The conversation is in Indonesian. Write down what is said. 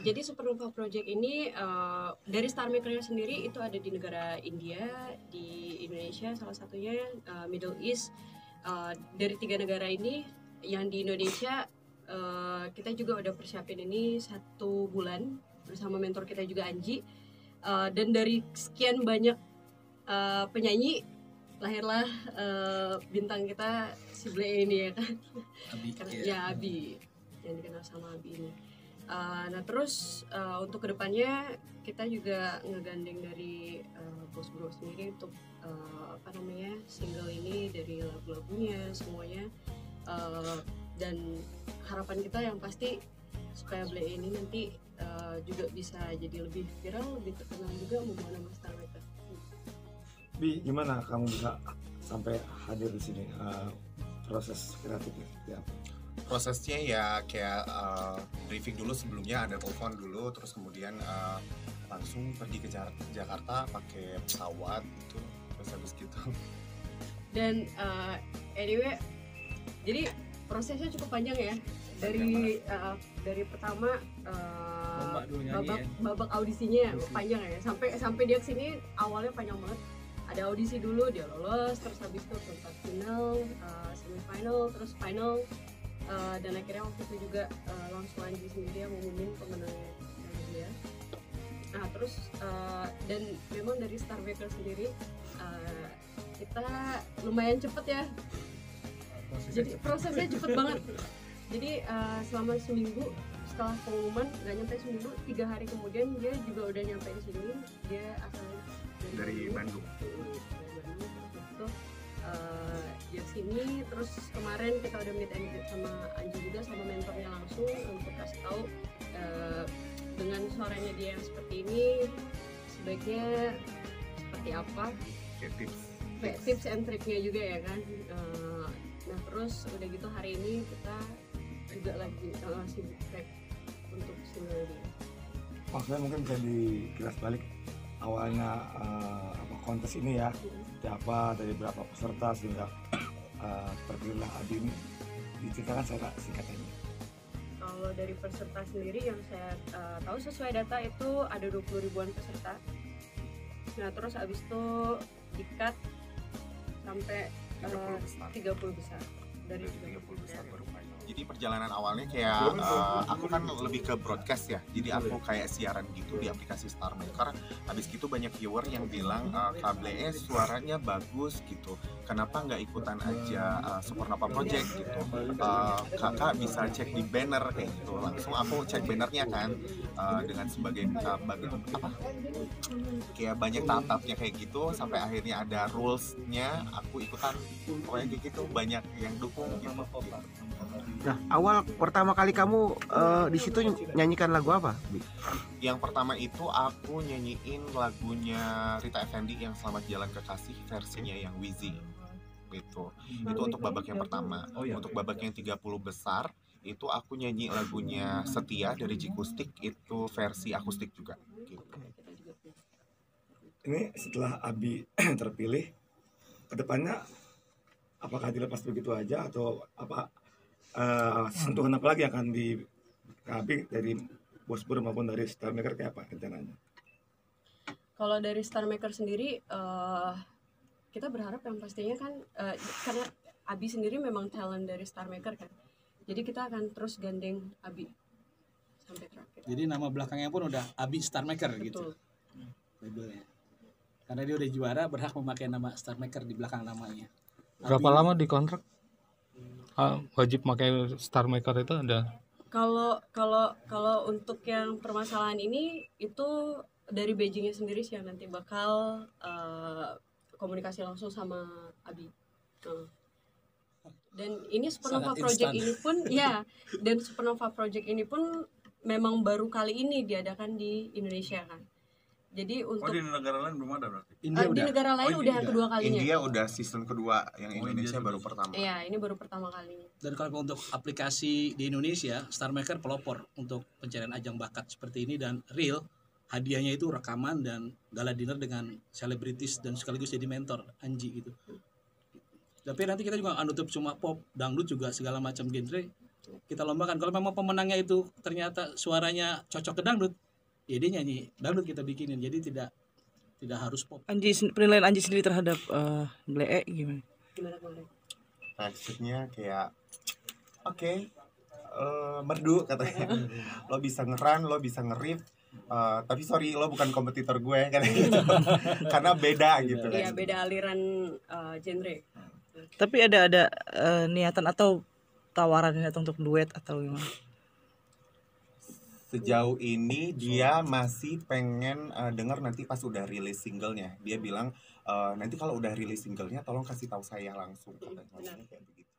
Jadi Supernova Project ini dari Star Maker sendiri itu ada di negara India, di Indonesia salah satunya, Middle East. Dari 3 negara ini, yang di Indonesia kita juga udah persiapin ini 1 bulan bersama mentor kita juga Anji. Dan dari sekian banyak penyanyi lahirlah bintang kita si Ble ini ya kan. Abi, ya Abi, yang dikenal sama Abi ini. Nah terus untuk kedepannya kita juga ngegandeng dari Bos Bro sendiri untuk single ini dari lagu-lagunya semuanya, dan harapan kita yang pasti supaya Ble ini nanti juga bisa jadi lebih viral, lebih terkenal juga, membawa nama Star Maker. Bi, gimana kamu bisa sampai hadir di sini, proses kreatifnya ya? Prosesnya ya kayak briefing dulu sebelumnya, ada telepon dulu, terus kemudian langsung pergi ke Jakarta pakai pesawat gitu, terus habis gitu. Dan anyway, jadi prosesnya cukup panjang ya, dari pertama babak audisinya panjang ya, sampai dia kesini awalnya panjang banget. Ada audisi dulu, dia lolos, terus habis itu perempat final, semifinal, terus final. Dan akhirnya waktu itu juga langsung Anji sendiri yang ngumumin pemenangnya dia. Nah terus dan memang dari Star Maker sendiri kita lumayan cepet ya. Jadi prosesnya cepet banget. Jadi selama seminggu setelah pengumuman, nggak nyampe seminggu, 3 hari kemudian dia juga udah nyampe di sini. Dia asal dari Bandung. Dia sini, terus kemarin kita udah meet and greet sama Anji juga, sama mentornya langsung untuk kasih tahu dengan suaranya dia yang seperti ini sebaiknya seperti apa, tips and triknya juga ya kan. Nah terus udah gitu hari ini kita juga lagi sibuk track untuk single dia. Maksudnya mungkin bisa dikilas balik awalnya kontes ini ya, siapa, dari berapa peserta sehingga terpilihlah Abi ini, diceritakan secara singkat aja. Kalau dari peserta sendiri yang saya tahu sesuai data itu ada 20 ribuan peserta. Nah terus abis itu di-cut sampai 30 besar. Dari 30 besar baru final. Jadi perjalanan awalnya kayak aku kan lebih ke broadcast ya, jadi aku kayak siaran gitu di aplikasi Star Maker. Habis gitu banyak viewer yang bilang Kable suaranya bagus gitu, kenapa nggak ikutan aja Supernova Project gitu, kakak bisa cek di banner kayak gitu. Langsung aku cek bannernya kan, dengan sebagai kayak banyak tahap-tahapnya kayak gitu, sampai akhirnya ada rulesnya, aku ikutan pokoknya kayak gitu, banyak yang dukung gitu. Nah, awal pertama kali kamu di situ nyanyikan lagu apa? Yang pertama itu aku nyanyiin lagunya Rita Effendy yang Selamat Jalan Kekasih, versinya yang Wheezy gitu. Itu untuk babak yang pertama. Untuk babak yang 30 besar itu aku nyanyi lagunya Setia dari Jikustik, itu versi akustik juga gitu. Ini setelah Abi terpilih, kedepannya apakah dilepas begitu aja atau apa, sentuhan apa lagi akan di Abi dari Bos Bro maupun dari Star Maker, kayak apa rencananya? Kalau dari Star Maker sendiri kita berharap yang pastinya kan karena Abi sendiri memang talent dari Star Maker kan, jadi kita akan terus gandeng Abi sampai terakhir. Jadi nama belakangnya pun udah Abi Star Maker. Betul. Gitu labelnya, karena dia udah juara berhak memakai nama Star Maker di belakang namanya. Berapa lama di kontrak wajib pakai Star Maker itu ada? Kalau untuk yang permasalahan ini itu dari Beijingnya sendiri sih yang nanti bakal komunikasi langsung sama Abi. Dan ini Supernova Project ini pun ya, dan Supernova Project ini pun memang baru kali ini diadakan di Indonesia kan. Jadi untuk di negara lain belum ada berarti. Di negara lain udah yang kedua kalinya. India udah season kedua, yang Indonesia baru pertama. Iya, ini baru pertama kalinya. Dan kalau untuk aplikasi di Indonesia, Star Maker pelopor untuk pencarian ajang bakat seperti ini, dan real hadiahnya itu rekaman dan gala dinner dengan selebritis dan sekaligus jadi mentor Anji gitu. Tapi nanti kita juga nggak nutup cuma pop, dangdut juga segala macam genre kita lombakan. Kalau memang pemenangnya itu ternyata suaranya cocok ke dangdut, ya dia nyanyi dangdut kita bikinin. Jadi tidak harus pop. Penilaian Anji sendiri terhadap Blee gimana? Gimana boleh? Maksudnya kayak oke, merdu katanya. Lo bisa ngeran, lo bisa nge-riff, tapi sorry lo bukan kompetitor gue kan gitu. Karena beda gitu kan. Iya, beda aliran genre. Tapi ada niatan atau tawaran untuk duet atau gimana? Sejauh ini dia masih pengen dengar nanti pas udah rilis singlenya. Dia bilang nanti kalau udah rilis singlenya tolong kasih tahu saya langsung katanya. Kayak begitu.